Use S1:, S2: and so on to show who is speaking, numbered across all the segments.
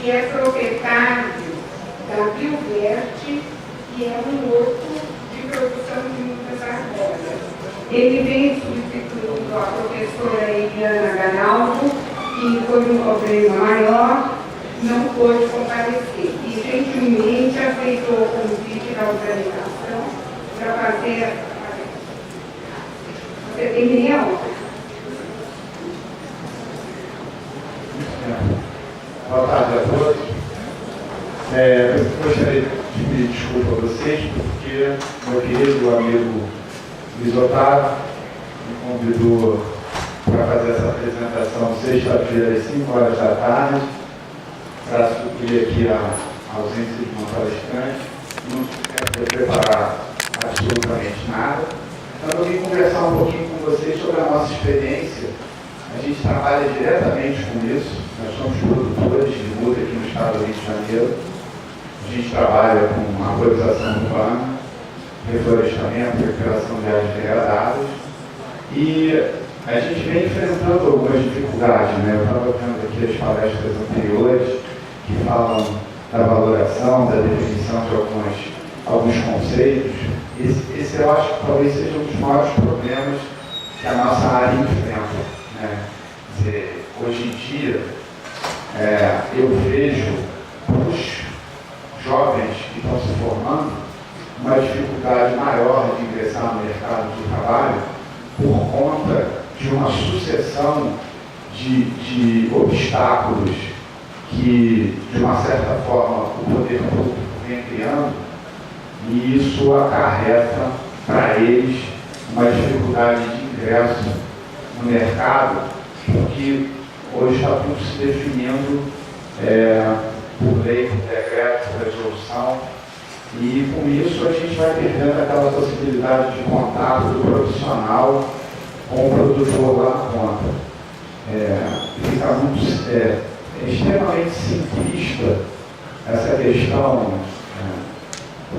S1: que é proprietário da Bioverte, que é um outro de produção de muitas argolas. Ele vem substituindo a professora Eliana Ganaldo, que por um problema maior não pôde comparecer. E gentilmente aceitou o convite da organização para fazer. Você tem meia hora.
S2: Boa tarde a todos. Eu gostaria de pedir desculpa a vocês, porque meu querido amigo Luiz Otávio me convidou para fazer essa apresentação sexta-feira às 5 horas da tarde, para suprir aqui a ausência de uma palestrante. Não tive tempo de preparar absolutamente nada. Então eu vim conversar um pouquinho com vocês sobre a nossa experiência. A gente trabalha diretamente com isso. Nós somos produtores de multa aqui no estado do Rio de Janeiro. A gente trabalha com arborização urbana, reflorestamento, recuperação de áreas degradadas. E a gente vem enfrentando algumas dificuldades, né? Eu estava vendo aqui as palestras anteriores que falam da valoração, da definição de alguns conceitos. Esse eu acho que talvez seja um dos maiores problemas que a nossa área enfrenta, né? Quer dizer, hoje em dia, eu vejo os jovens que estão se formando uma dificuldade maior de ingressar no mercado de trabalho por conta de uma sucessão de obstáculos que, de uma certa forma, o poder público vem criando, e isso acarreta para eles uma dificuldade de ingresso no mercado, porque hoje está tudo se definindo por lei, por decreto, por resolução, e com isso a gente vai perdendo aquela possibilidade de contato do profissional com o produtor lá na ponta. Fica muito, extremamente simplista essa questão,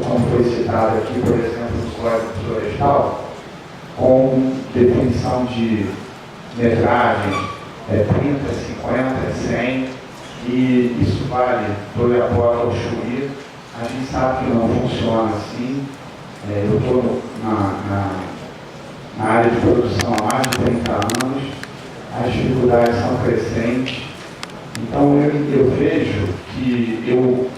S2: como foi citado aqui, por exemplo, no Código Florestal, com definição de metragens 30, 50, 100, e isso vale do Oiapoque ao Chuí. A gente sabe que não funciona assim. Eu estou na área de produção há mais de 30 anos, as dificuldades são crescentes. Então eu vejo que eu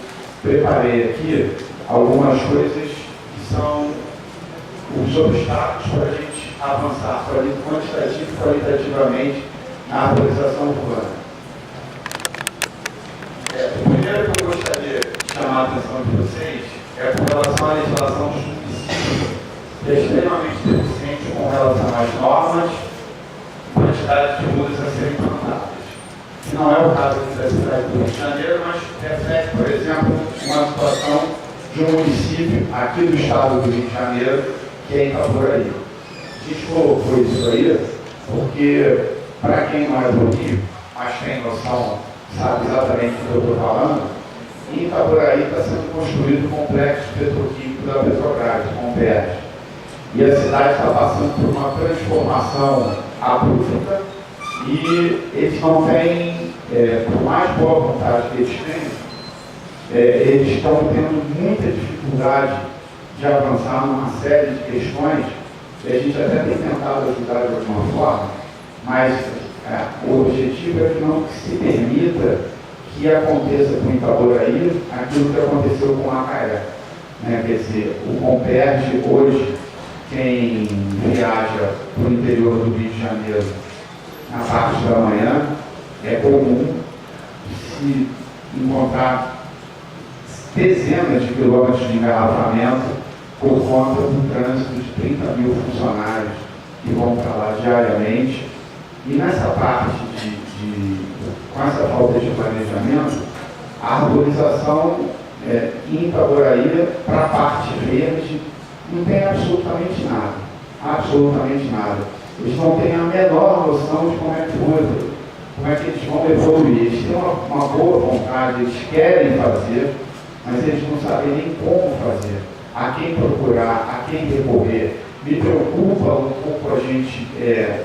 S2: preparei aqui algumas coisas que são os obstáculos para a gente avançar quantitativo e qualitativamente na arborização urbana. O primeiro que eu gostaria de chamar a atenção de vocês é com relação à legislação dos municípios, que é extremamente deficiente com relação às normas e quantidade de mudas a serem implantadas. Que não é o caso aqui da cidade do Rio de Janeiro, mas reflete, por exemplo, uma situação de um município aqui do estado do Rio de Janeiro, que é Itaboraí. A gente colocou isso aí porque, para quem não é do Rio, mas tem noção, sabe exatamente o que eu estou falando, em Itaboraí está sendo construído o complexo petroquímico da Petrobras, com PES. E a cidade está passando por uma transformação abrupta e eles não têm, por mais boa vontade que eles têm, eles estão tendo muita dificuldade de avançar numa série de questões que a gente até tem tentado ajudar de alguma forma, mas o objetivo é que não se permita que aconteça com Itaboraí aquilo que aconteceu com Macaé. Quer dizer, o Comperj hoje, quem viaja para o interior do Rio de Janeiro na parte da manhã, é comum se encontrar dezenas de quilômetros de engarrafamento por conta do trânsito de 30 mil funcionários que vão para lá diariamente. E nessa parte com essa falta de planejamento, a arborização em Itaboraí, para a parte verde, não tem absolutamente nada. Absolutamente nada. Eles não têm a menor noção de como é que eles vão evoluir. Eles têm uma boa vontade, eles querem fazer, mas eles não sabem nem como fazer, a quem procurar, a quem recorrer. Me preocupa um pouco a gente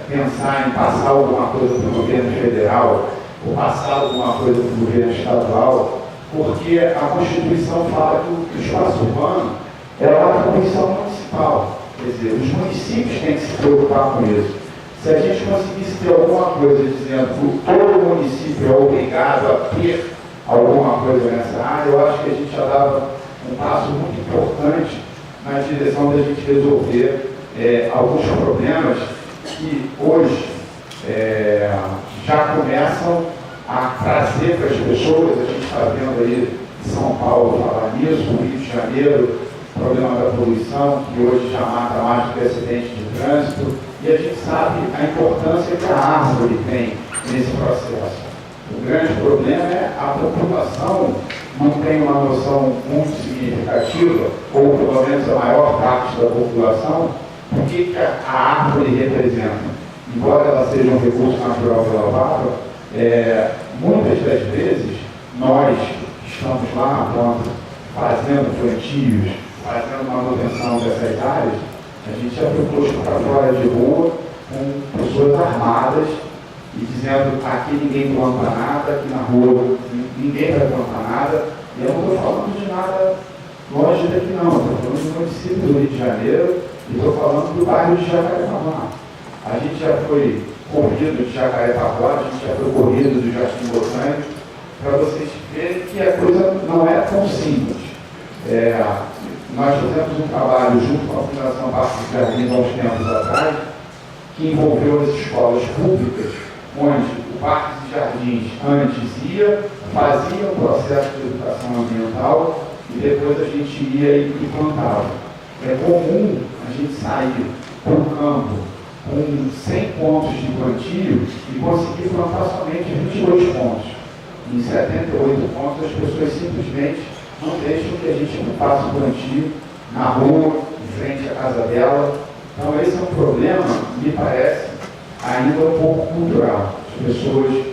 S2: pensar em passar alguma coisa para o governo federal ou passar alguma coisa para o governo estadual, porque a Constituição fala que o espaço urbano é uma atribuição municipal. Quer dizer, os municípios têm que se preocupar com isso. Se a gente conseguisse ter alguma coisa dizendo que todo município é obrigado a ter alguma coisa nessa área, eu acho que a gente já dava um passo muito importante na direção da gente resolver alguns problemas que hoje já começam a trazer para as pessoas. A gente está vendo aí São Paulo falar nisso, o Rio de Janeiro, problema da poluição, que hoje já mata mais do que acidente de trânsito, e a gente sabe a importância que a árvore tem nesse processo. O grande problema é a população não tem uma noção muito significativa, ou pelo menos a maior parte da população, do que a árvore representa. Embora ela seja um recurso natural renovável, muitas das vezes nós estamos lá na ponta fazendo plantios, fazendo manutenção dessas áreas, a gente já foi posto para fora de rua com pessoas armadas e dizendo aqui ninguém planta nada, aqui na rua ninguém vai plantar nada. E eu não estou falando de nada longe daqui não, estou falando do município do Rio de Janeiro e estou falando do bairro de Jacarepaguá. A gente já foi corrido de Jacarepaguá, a gente já foi corrido do Jardim Botânico, para vocês verem que a coisa não é tão simples. Nós fizemos um trabalho junto com a Fundação Parque dos Jardins há uns tempos atrás, que envolveu as escolas públicas, onde o Parque dos Jardins antes fazia um processo de educação ambiental e depois a gente ia e plantava. É comum a gente sair para o campo com 100 pontos de plantio e conseguir plantar somente 22 pontos. Em 78 pontos as pessoas simplesmente não deixam que a gente faça o plantio na rua, em frente à casa dela. Então esse é um problema, me parece, ainda um pouco cultural. As pessoas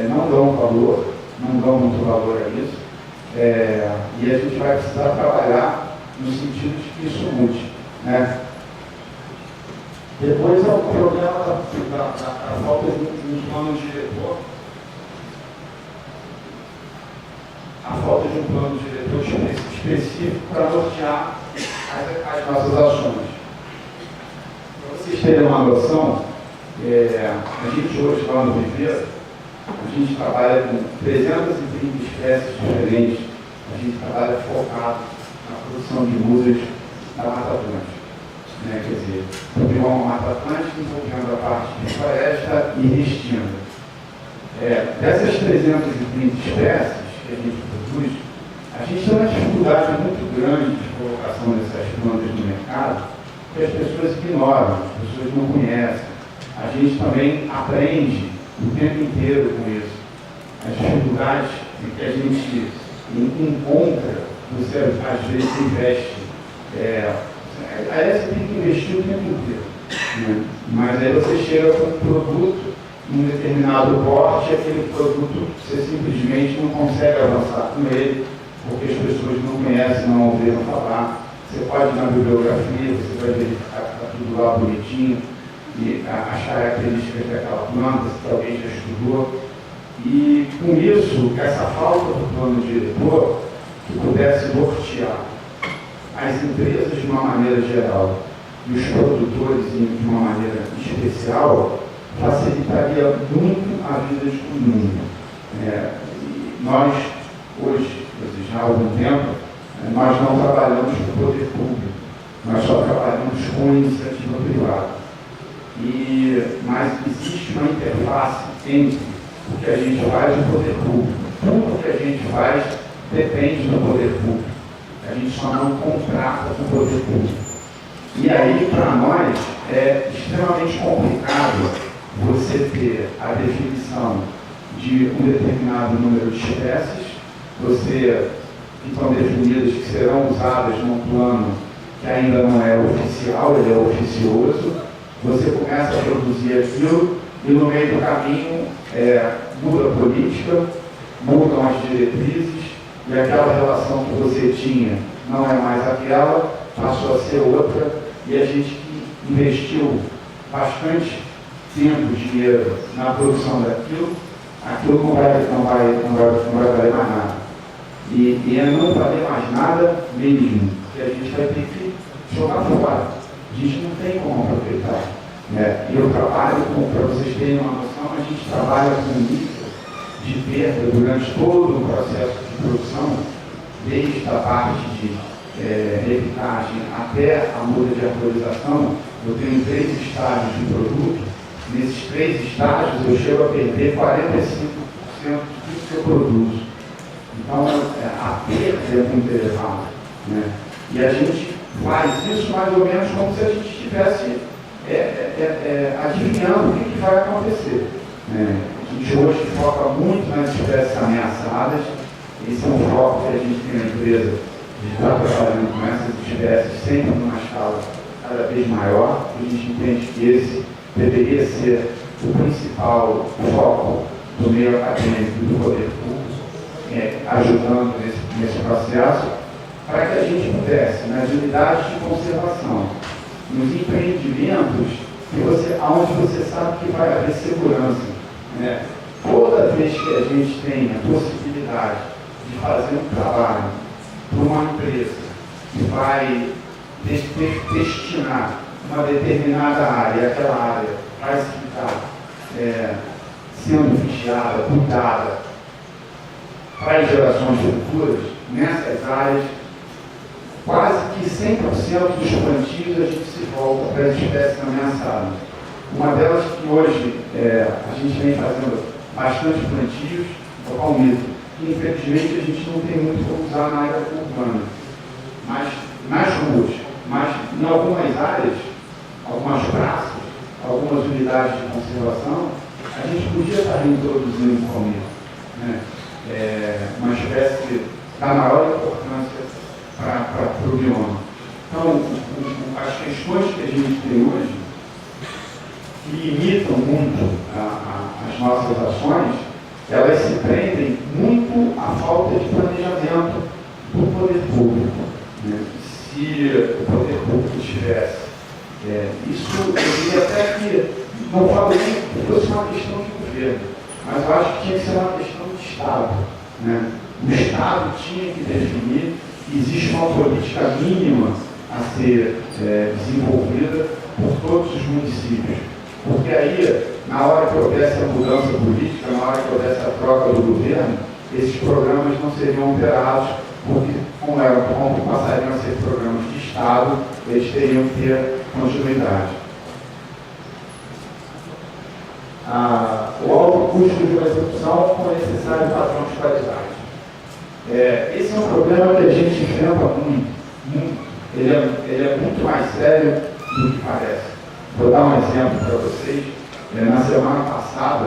S2: não dão valor, não dão muito valor a isso, e a gente vai precisar trabalhar no sentido de que isso mude, né? Depois é o problema da falta de um plano diretor. A falta de um plano diretor específico para nortear as nossas ações. Para vocês terem uma noção, a gente hoje lá no Viveiro, a gente trabalha com 330 espécies diferentes, a gente trabalha focado na produção de musas da Mata Atlântica. Quer dizer, o bioma Mata Atlântica envolvendo a parte de floresta e restina. Dessas 330 espécies que a gente produz, a gente tem uma dificuldade muito grande de colocação dessas plantas no mercado, que as pessoas ignoram, as pessoas não conhecem. A gente também aprende o tempo inteiro com isso. As dificuldades que a gente encontra, você às vezes investe. Aí você tem que investir o tempo inteiro. Né? Mas aí você chega com um produto, um determinado porte, aquele produto você simplesmente não consegue avançar com ele, porque as pessoas não conhecem, não ouviram falar. Você pode ir na bibliografia, você vai verificar que está tudo lá bonitinho, e achar características daquela planta, se alguém já estudou. E com isso, essa falta do plano diretor, que pudesse nortear as empresas de uma maneira geral e os produtores de uma maneira especial, facilitaria muito a vida de todo mundo. Nós, hoje, já há algum tempo, nós não trabalhamos com o poder público, nós só trabalhamos com a iniciativa privada. Mas existe uma interface entre o que a gente faz e o poder público. Tudo o que a gente faz depende do poder público. A gente só não contrata com o poder público. E aí, para nós, é extremamente complicado você ter a definição de um determinado número de espécies, que estão definidas, que serão usadas num plano que ainda não é oficial, ele é oficioso. Você começa a produzir aquilo e no meio do caminho muda a política, mudam as diretrizes e aquela relação que você tinha não é mais aquela, passou a ser outra, e a gente que investiu bastante tempo, dinheiro na produção daquilo, aquilo não vai valer mais nada. E é não valer mais nada mesmo, que a gente vai ter que jogar fora. A gente não tem como aproveitar. Né? E eu trabalho, para vocês terem uma noção, a gente trabalha com nível de perda durante todo o processo de produção, desde a parte de repicagem até a muda de arborização. Eu tenho 3 estágios de produto. Nesses 3 estágios eu chego a perder 45% de tudo que eu produzo. Então a perda é muito elevada. Né? E a gente faz isso mais ou menos como se a gente estivesse adivinhando o que vai acontecer. Né? A gente hoje foca muito nas espécies ameaçadas. Esse é um foco que a gente tem na empresa, de estar trabalhando com essas espécies sempre numa escala cada vez maior. A gente entende que esse deveria ser o principal foco do meio acadêmico e do poder público, ajudando nesse processo, para que a gente pudesse, nas unidades de conservação, nos empreendimentos, onde você sabe que vai haver segurança. Né? Toda vez que a gente tem a possibilidade de fazer um trabalho para uma empresa que vai destinar uma determinada área, e aquela área vai ficar sendo vigiada, cuidada para as gerações futuras, nessas áreas, quase que 100% dos plantios a gente se volta para as espécies ameaçadas. Uma delas que hoje a gente vem fazendo bastante plantios, é o palmito, que infelizmente a gente não tem muito como usar na área urbana, mas nas ruas, mas em algumas áreas, algumas praças, algumas unidades de conservação, a gente podia estar reintroduzindo o palmito, né? Uma espécie da maior importância para o bioma. Então, as questões que a gente tem hoje, que limitam muito as nossas ações, elas se prendem muito à falta de planejamento do poder público. Né? Se o poder público tivesse isso, eu diria até que não falo nem que fosse uma questão de governo, mas eu acho que tinha que ser uma questão de Estado. Né? O Estado tinha que definir que existe uma política mínima a ser desenvolvida por todos os municípios. Porque aí, na hora que houvesse a mudança política, na hora que houvesse a troca do governo, esses programas não seriam operados, porque, como passariam a ser programas de Estado, eles teriam que ter continuidade. O alto custo de uma execução com necessário padrão de qualidade. Esse é um problema que a gente enfrenta muito. Ele é muito mais sério do que parece. Vou dar um exemplo para vocês. Na semana passada,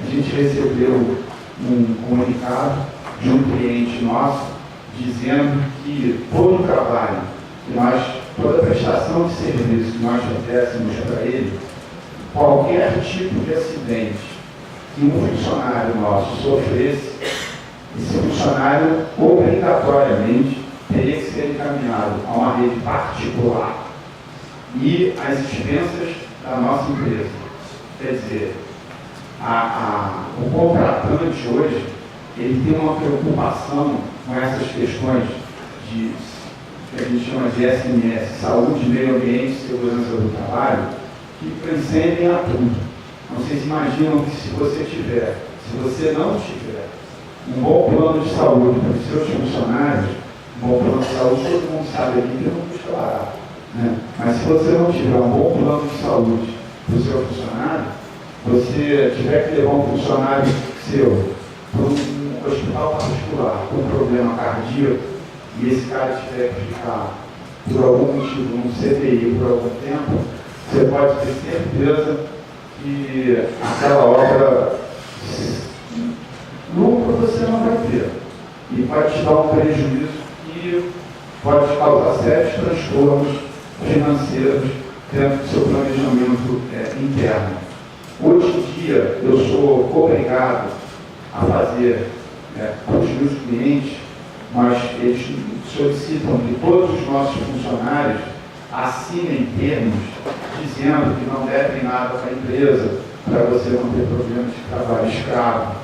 S2: a gente recebeu um comunicado de um cliente nosso dizendo que todo o trabalho, toda a prestação de serviço que nós fizéssemos para ele, qualquer tipo de acidente que um funcionário nosso sofresse, esse funcionário obrigatoriamente teria que ser encaminhado a uma rede particular e às expensas da nossa empresa. Quer dizer, o contratante hoje, ele tem uma preocupação com essas questões que a gente chama de SMS, saúde, meio ambiente e segurança do trabalho, que transcendem a tudo. Então, vocês imaginam que se você não tiver um bom plano de saúde para os seus funcionários, um bom plano de saúde, todo mundo sabe aqui que não custa barato. Né? Mas se você não tiver um bom plano de saúde para o seu funcionário, você tiver que levar um funcionário seu para um hospital particular com um problema cardíaco e esse cara tiver que ficar por algum motivo num CTI por algum tempo, você pode ter certeza que aquela obra lucro você não vai ter e pode te dar um prejuízo que pode te causar sérios transtornos financeiros dentro do seu planejamento interno. Hoje em dia, eu sou obrigado a fazer para os meus clientes, mas eles solicitam que todos os nossos funcionários assinem termos dizendo que não devem nada para a empresa, para você não ter problemas de trabalho escravo,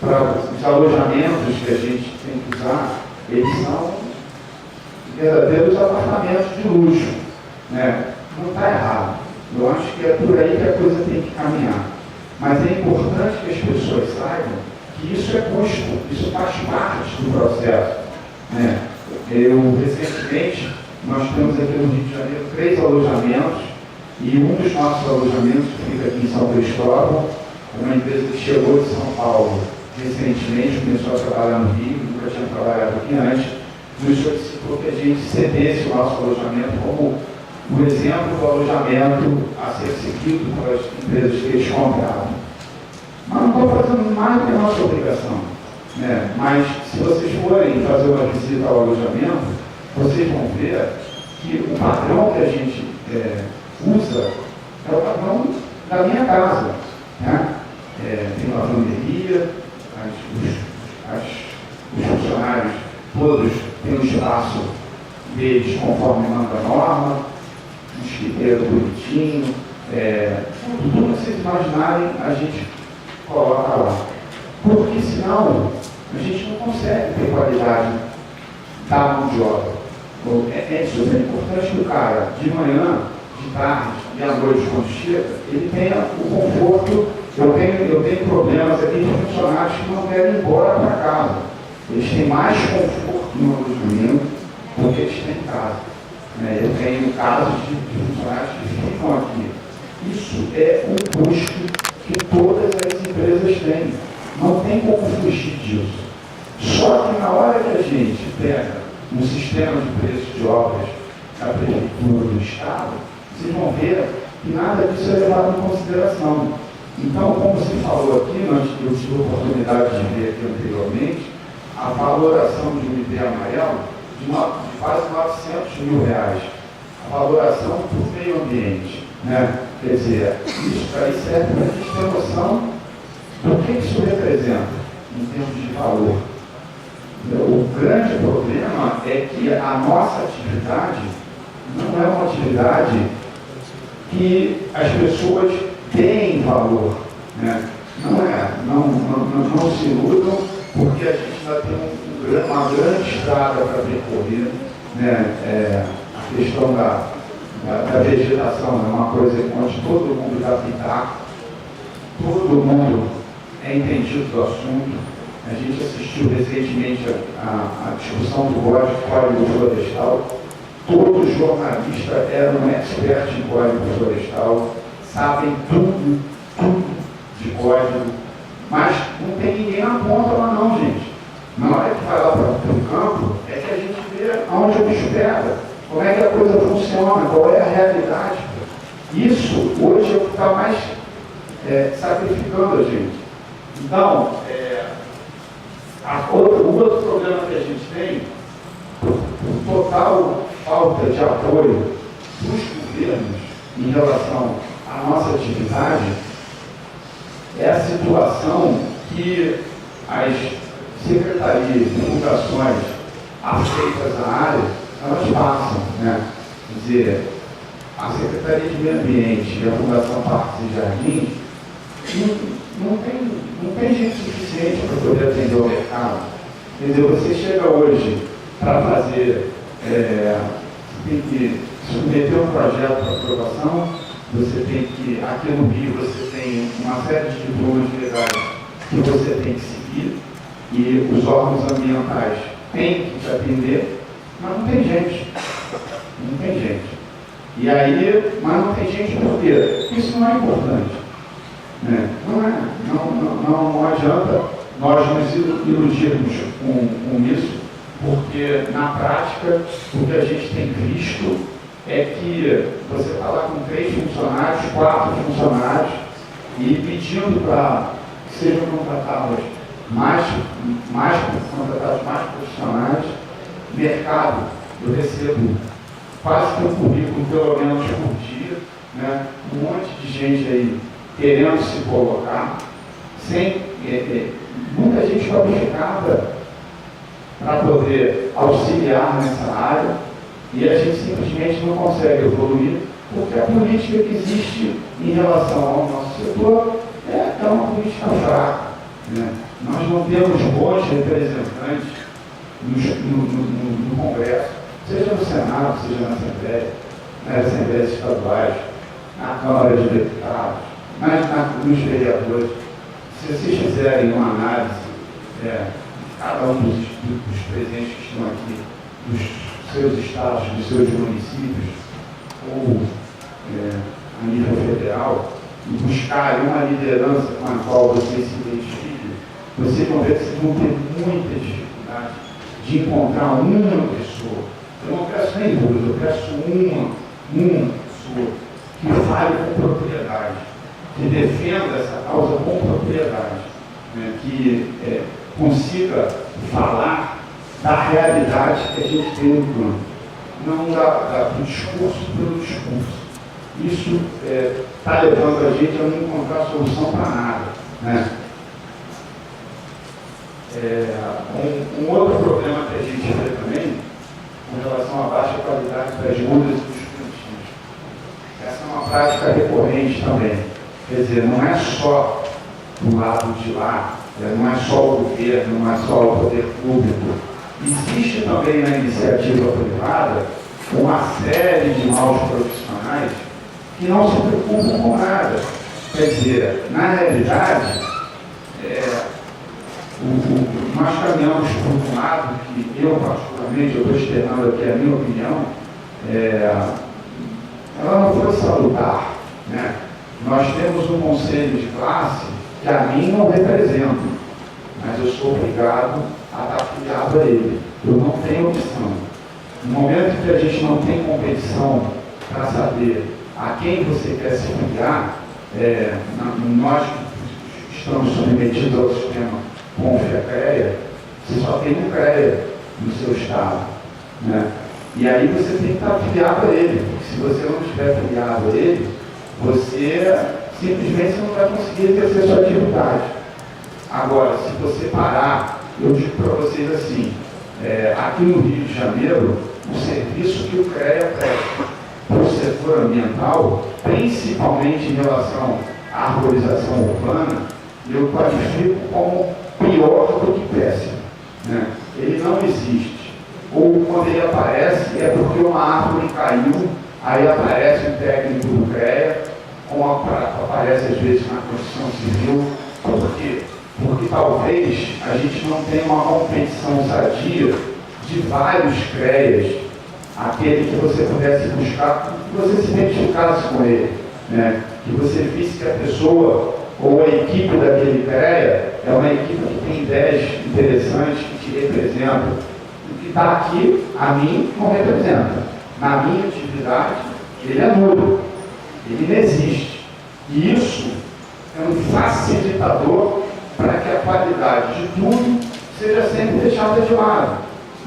S2: para os alojamentos que a gente tem que usar, eles são verdadeiros apartamentos de luxo, né? Não está errado. Eu acho que é por aí que a coisa tem que caminhar. Mas é importante que as pessoas saibam que isso é custo, isso faz parte do processo, né? Recentemente, nós temos aqui no Rio de Janeiro 3 alojamentos, e um dos nossos alojamentos fica aqui em São Cristóvão, uma empresa que chegou de São Paulo recentemente, começou a trabalhar no Rio, nunca tinha trabalhado aqui antes, nos solicitou que a gente cedesse o nosso alojamento como o exemplo do alojamento a ser seguido pelas empresas que eles compraram. Mas não estou fazendo mais do que a nossa obrigação, né? Mas se vocês forem fazer uma visita ao alojamento, vocês vão ver que o padrão que a gente usa é o padrão da minha casa, né? Tem lavanderia, os funcionários todos têm um espaço deles conforme manda a norma, um chiqueiro bonitinho, tudo que vocês imaginarem a gente coloca lá. Porque senão a gente não consegue ter qualidade da mão de obra. É super importante que o cara, de manhã, de tarde e à noite, quando chega, ele tenha o conforto. Eu tenho problemas aqui de funcionários que não querem ir embora para casa. Eles têm mais conforto no alojamento do que eles têm em casa. Eu tenho casos de funcionários que ficam aqui. Isso é um custo que todas as empresas têm. Não tem como fugir disso. Só que na hora que a gente pega um sistema de preço de obras da Prefeitura do Estado, vocês vão ver que nada disso é levado em consideração. Então, como se falou aqui, eu tive a oportunidade de ver aqui anteriormente, a valoração de um IP amarelo de quase 900 mil reais. A valoração por meio ambiente, né? Quer dizer, isso aí serve para a gente ter noção do que isso representa em termos de valor. O grande problema é que a nossa atividade não é uma atividade que as pessoas deem valor, né? Não se iludam, porque a gente ainda tem uma grande estrada para percorrer, né? A questão da vegetação é uma coisa onde todo mundo dá pitaco, todo mundo é entendido do assunto. A gente assistiu recentemente a discussão do Código Florestal. Todo jornalista era um expert em Código Florestal, sabem tudo de código, mas não tem ninguém na ponta lá não, gente. Na hora que vai lá para o campo, é que a gente vê aonde o bicho pega, como é que a coisa funciona, qual é a realidade. Isso hoje é o que está mais sacrificando a gente. Então, o outro problema que a gente tem, total falta de apoio dos governos em relação à nossa atividade, é a situação que as secretarias e fundações afeitas à área, elas passam, né? Quer dizer, a Secretaria de Meio Ambiente e a Fundação Parques e Jardins não tem gente suficiente para poder atender o mercado. Quer dizer, você chega hoje para fazer, tem que submeter um projeto para aprovação, você tem que, aqui no Rio, você tem uma série de diplomas legais que você tem que seguir, e os órgãos ambientais têm que te atender, mas não tem gente. Não tem gente. E aí, mas não tem gente por quê? Isso não é importante. Né? Não adianta nós nos iludirmos com isso, porque na prática o que a gente tem visto é que você está lá com 3 funcionários, 4 funcionários, e pedindo para que sejam contratados mais profissionais. Mercado, eu recebo quase que um currículo pelo menos por dia, né? Um monte de gente aí querendo se colocar, sem muita gente qualificada para poder auxiliar nessa área, e a gente simplesmente não consegue evoluir, porque a política que existe em relação ao nosso setor é uma política fraca. né? Nós não temos bons representantes no Congresso, seja no Senado, seja na Assembleia, nas Assembleias Estaduais, na Câmara de Deputados, nos vereadores. Se vocês fizerem uma análise, cada um dos presentes que estão aqui, dos seus estados, dos seus municípios, ou a nível federal, e buscarem uma liderança com a qual vocês se identifiquem, vocês vão ver que vocês vão ter muita dificuldade de encontrar uma pessoa. Eu não peço nem duas, eu peço uma pessoa que fale com propriedade, que defenda essa causa com propriedade, né? Que consiga falar da realidade que a gente tem no plano, não do discurso pelo discurso. Isso está levando a gente a não encontrar solução para nada, né? Um outro problema que a gente vê também, com relação à baixa qualidade das mudas e dos plantins. Essa é uma prática recorrente também. Quer dizer, não é só do lado de lá, não é só o governo, não é só o poder público. Existe também na iniciativa privada uma série de maus profissionais que não se preocupam com nada. Quer dizer, na realidade, nós caminhamos por um lado que eu, particularmente, eu estou externando aqui a minha opinião, ela não foi salutar, né? Nós temos um conselho de classe que a mim não representa, mas eu sou obrigado a estar filiado a ele. Eu não tenho opção. No momento que a gente não tem competição para saber a quem você quer se filiar, nós que estamos submetidos ao sistema Confia-CREA, você só tem um CREA no seu estado, né? E aí você tem que estar filiado a ele, porque se você não estiver filiado a ele, você simplesmente não vai conseguir exercer sua atividade. Agora, se você parar, eu digo para vocês assim, aqui no Rio de Janeiro, o serviço que o CREA presta para o setor ambiental, principalmente em relação à arborização urbana, eu qualifico como pior do que péssimo, né? Ele não existe. Ou quando ele aparece, é porque uma árvore caiu, aí aparece um técnico do CREA, como aparece às vezes na construção civil. Por quê? Porque talvez a gente não tenha uma competição sadia de vários CREAs, aquele que você pudesse buscar, que você se identificasse com ele, né? Que você visse que a pessoa ou a equipe daquele CREA é uma equipe que tem ideias interessantes, que te representam. O que está aqui, a mim, não representa. Na minha atividade, ele é nulo. Ele não existe. E isso é um facilitador para que a qualidade de tudo seja sempre deixada de lado.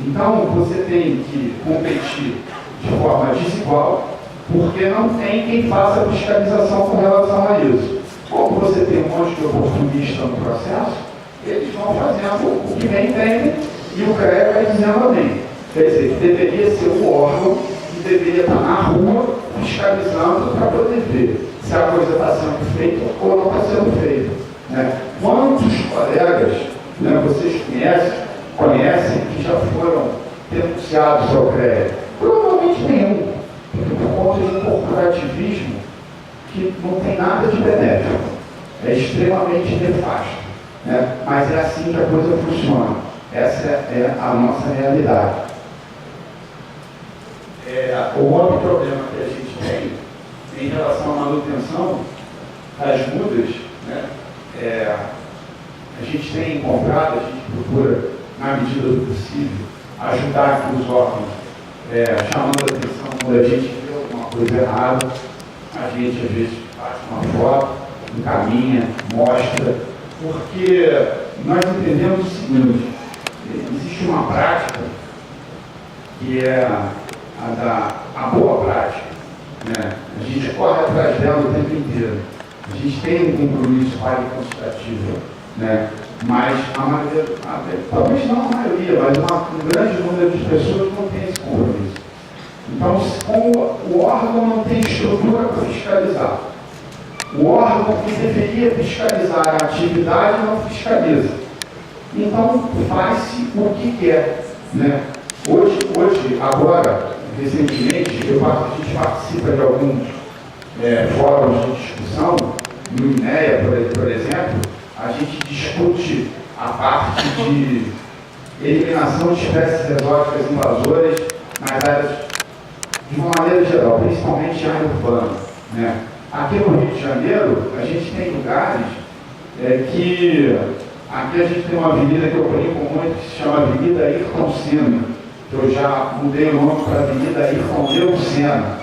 S2: Então, você tem que competir de forma desigual, porque não tem quem faça fiscalização com relação a isso. Como você tem um monte de oportunista no processo, eles vão fazendo o que bem entendem e o CREA vai dizendo amém. Quer dizer, que deveria ser o órgão que deveria estar na rua fiscalizando para poder ver se a coisa está sendo feita ou não está sendo feita, né? Quantos colegas, né, vocês conhecem que já foram denunciados ao CREA? Provavelmente nenhum, porque por conta de um corporativismo que não tem nada de benéfico, é extremamente nefasto, né? Mas é assim que a coisa funciona. Essa é a nossa realidade. O outro problema que a gente tem em relação à manutenção das mudas, né? A gente tem encontrado, a gente procura, na medida do possível, ajudar aqui os órgãos, chamando a atenção quando a gente vê alguma coisa errada. A gente, às vezes, faz uma foto, encaminha, mostra, porque nós entendemos o seguinte: existe uma prática que é a boa prática, né? A gente corre atrás dela o tempo inteiro. A gente tem um compromisso quantitativo, né? Mas a maioria, talvez não a maioria, mas um grande número de pessoas não tem esse compromisso. Então, como o órgão não tem estrutura para fiscalizar, O órgão que deveria fiscalizar a atividade não fiscaliza. Então, faz-se o que quer, né? Hoje, agora, recentemente, a gente participa de alguns fóruns de discussão, no INEA, por exemplo, a gente discute a parte de eliminação de espécies exóticas invasoras nas áreas, de uma maneira geral, principalmente em área urbana, né? Aqui no Rio de Janeiro, a gente tem lugares que... Aqui a gente tem uma avenida que eu brinco muito, que se chama Avenida Ayrton Senna, que eu já mudei o nome para Avenida Ayrton Senna,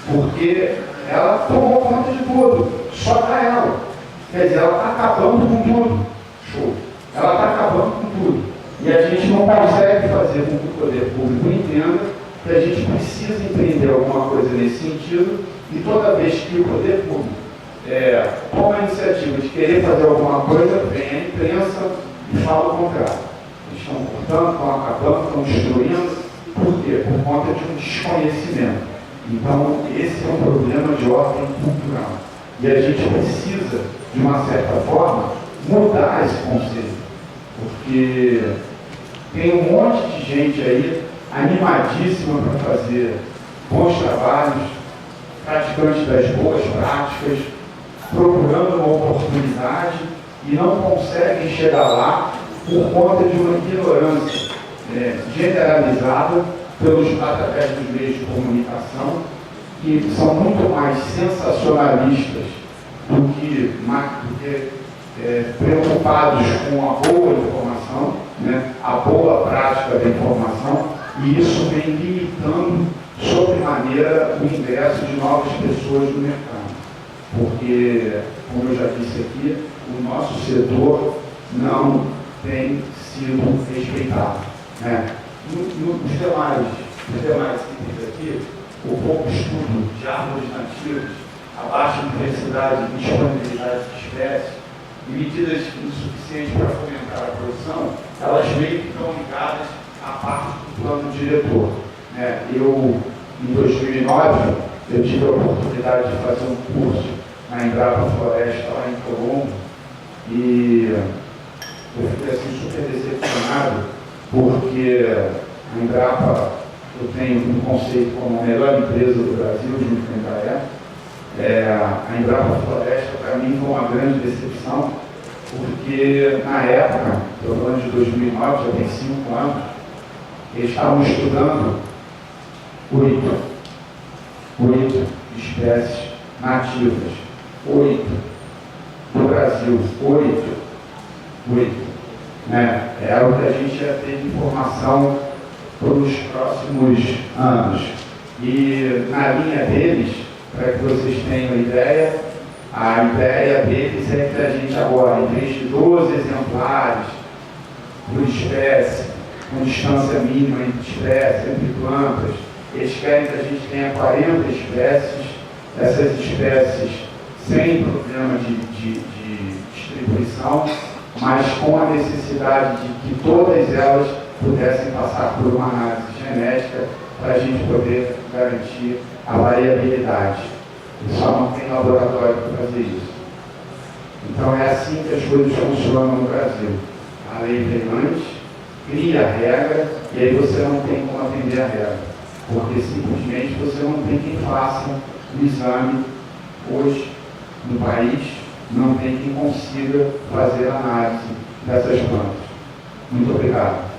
S2: porque ela tomou conta de tudo, só para ela. Quer dizer, ela está acabando com tudo. Show. Ela está acabando com tudo. E a gente não consegue fazer com que o poder público entenda que a gente precisa empreender alguma coisa nesse sentido, e toda vez que o poder público toma a iniciativa de querer fazer alguma coisa, vem a imprensa e fala o contrário. Eles estão cortando, estão acabando, estão destruindo. Por quê? Por conta de um desconhecimento. Então, esse é um problema de ordem cultural. E a gente precisa, de uma certa forma, mudar esse conceito. Porque tem um monte de gente aí animadíssima para fazer bons trabalhos, praticantes das boas práticas, procurando uma oportunidade e não conseguem chegar lá por conta de uma ignorância generalizada através dos meios de comunicação, que são muito mais sensacionalistas do que preocupados com a boa informação, né, a boa prática da informação, e isso vem limitando sobremaneira o ingresso de novas pessoas no mercado. Porque, como eu já disse aqui, o nosso setor não tem sido respeitado, né? Nos demais itens aqui, o pouco estudo de árvores nativas, a baixa diversidade e disponibilidade de espécies e medidas insuficientes para fomentar a produção, elas meio que estão ligadas à parte do plano diretor, né? Em 2009, eu tive a oportunidade de fazer um curso na Embrapa Floresta, lá em Colombo, e eu fiquei assim, super decepcionado, porque a Embrapa, eu tenho um conceito como a melhor empresa do Brasil, junto com a Embraer. A Embrapa Floresta, para mim, foi uma grande decepção, porque na época, estou falando de 2009, já tem 5 anos, eles estavam estudando 8 espécies nativas. 8 no Brasil, 8, né? Era o que a gente já teve informação para os próximos anos. E na linha deles, para que vocês tenham ideia, a ideia deles é que a gente agora, em vez de 12 exemplares por espécie, com distância mínima entre espécies, entre plantas, eles querem que a gente tenha 40 espécies, essas espécies sem problema de distribuição, mas com a necessidade de que todas elas pudessem passar por uma análise genética para a gente poder garantir a variabilidade. E só não tem laboratório para fazer isso. Então é assim que as coisas funcionam no Brasil. A lei vem antes, cria a regra, e aí você não tem como atender a regra. Porque simplesmente você não tem quem faça o exame hoje no país, não tem quem consiga fazer a análise dessas plantas. Muito obrigado.